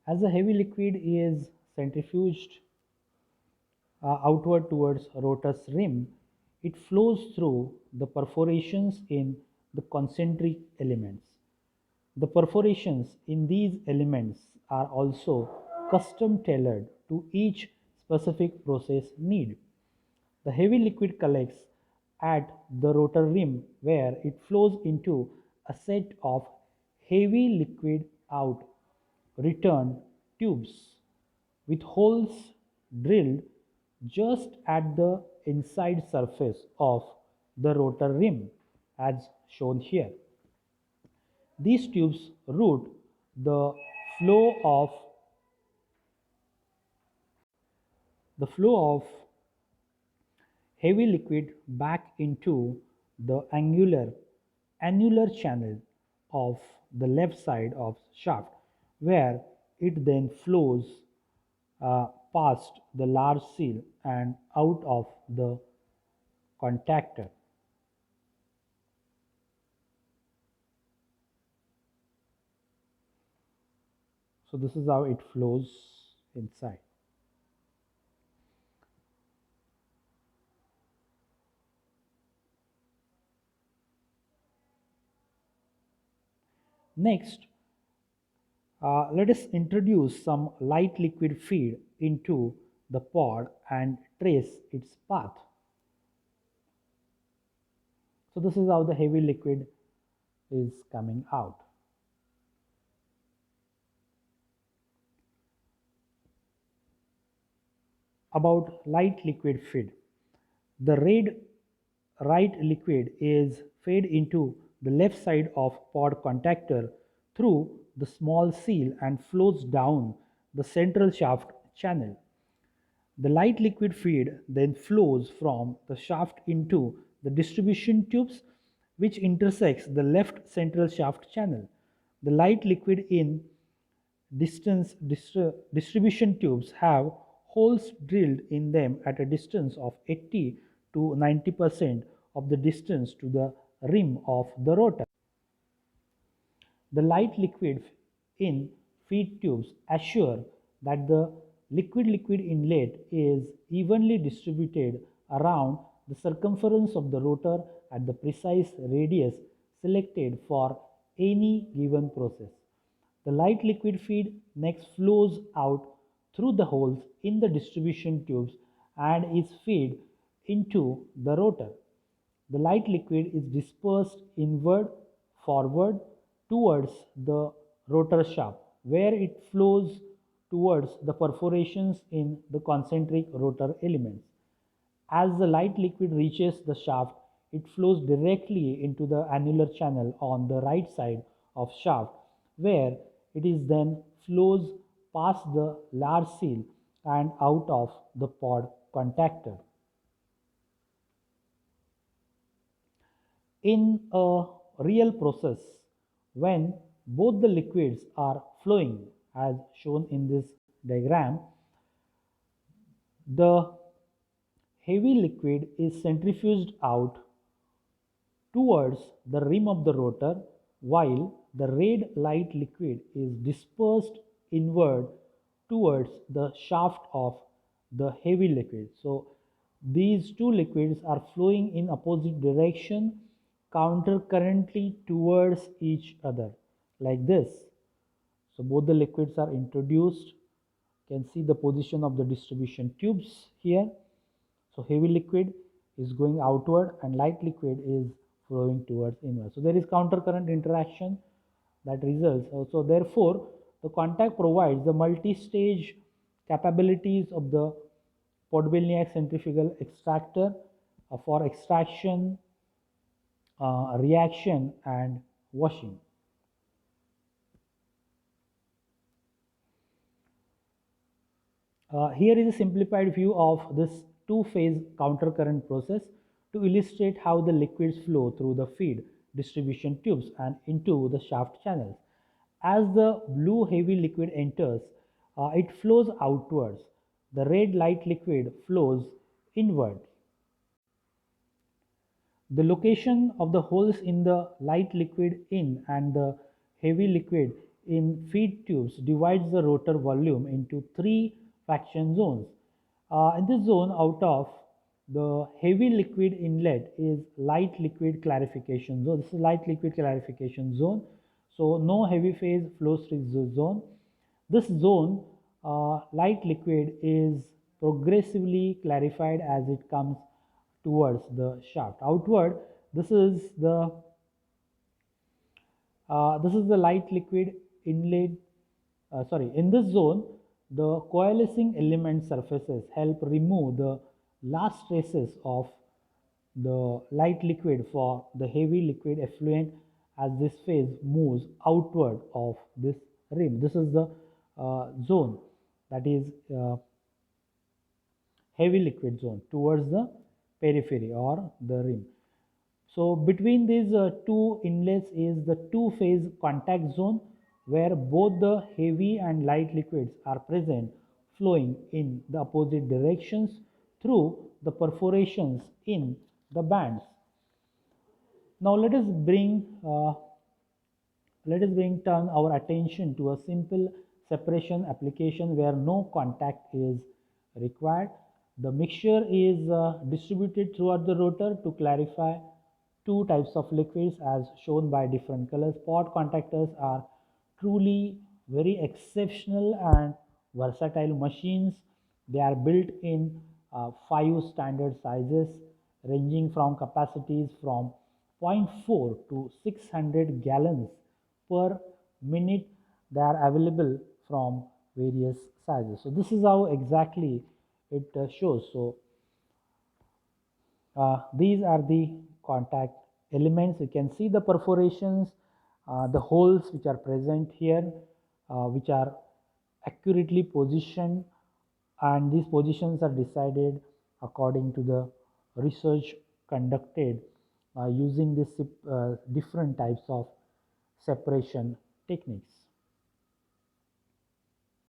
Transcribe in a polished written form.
As the heavy liquid is centrifuged outward towards rotor's rim, it flows through the perforations in the concentric elements. The perforations in these elements are also custom tailored to each specific process need. The heavy liquid collects at the rotor rim where it flows into a set of heavy liquid out return tubes with holes drilled just at the inside surface of the rotor rim as shown here. These tubes route the flow of the flow of heavy liquid back into the annular channel of the left side of shaft, where it then flows past the large seal and out of the contactor. So this is how it flows inside. Next, let us introduce some light liquid feed into the pod and trace its path. So this is how the heavy liquid is coming out. About light liquid feed. The right liquid is fed into the left side of pod contactor through the small seal and flows down the central shaft channel. The light liquid feed then flows from the shaft into the distribution tubes which intersects the left central shaft channel. The light liquid in distribution tubes have holes drilled in them at a distance of 80 to 90% of the distance to the rim of the rotor. The light liquid in feed tubes assure that the liquid inlet is evenly distributed around the circumference of the rotor at the precise radius selected for any given process. The light liquid feed next flows out through the holes in the distribution tubes and is fed into the rotor. The light liquid is dispersed inward, forward towards the rotor shaft, where it flows towards the perforations in the concentric rotor elements. As the light liquid reaches the shaft, it flows directly into the annular channel on the right side of shaft, where it is then flows past the large seal and out of the pod contactor. In a real process, when both the liquids are flowing as shown in this diagram, the heavy liquid is centrifuged out towards the rim of the rotor while the red light liquid is dispersed inward towards the shaft of the heavy liquid. So these two liquids are flowing in opposite direction counter currently towards each other like this. So both the liquids are introduced. You can see the position of the distribution tubes here. So heavy liquid is going outward and light liquid is flowing towards inward. So there is counter current interaction that results. So therefore, the contact provides the multi-stage capabilities of the Podbilniak centrifugal extractor for extraction, reaction and washing. Here is a simplified view of this two-phase counter-current process to illustrate how the liquids flow through the feed distribution tubes and into the shaft channels. As the blue heavy liquid enters, it flows outwards. The red light liquid flows inward. The location of the holes in the light liquid in and the heavy liquid in feed tubes divides the rotor volume into three fraction zones. In this zone, out of the heavy liquid inlet is light liquid clarification zone. This is light liquid clarification zone. So no heavy phase flows through this zone. This zone, light liquid, is progressively clarified as it comes towards the shaft. Outward, this is the light liquid inlet. In this zone, the coalescing element surfaces help remove the last traces of the light liquid for the heavy liquid effluent as this phase moves outward of this rim. This is the zone that is heavy liquid zone towards the periphery or the rim. So between these two inlets is the two-phase contact zone where both the heavy and light liquids are present, flowing in the opposite directions through the perforations in the bands. Now let us turn our attention to a simple separation application where no contact is required. The mixture is distributed throughout the rotor to clarify two types of liquids as shown by different colors. Pot contactors are truly very exceptional and versatile machines. They are built in five standard sizes ranging from capacities from 0.4 to 600 gallons per minute. They are available from various sizes. So this is how exactly it shows. So these are the contact elements. You can see the perforations, the holes which are present here, which are accurately positioned, and these positions are decided according to the research conducted using this different types of separation techniques.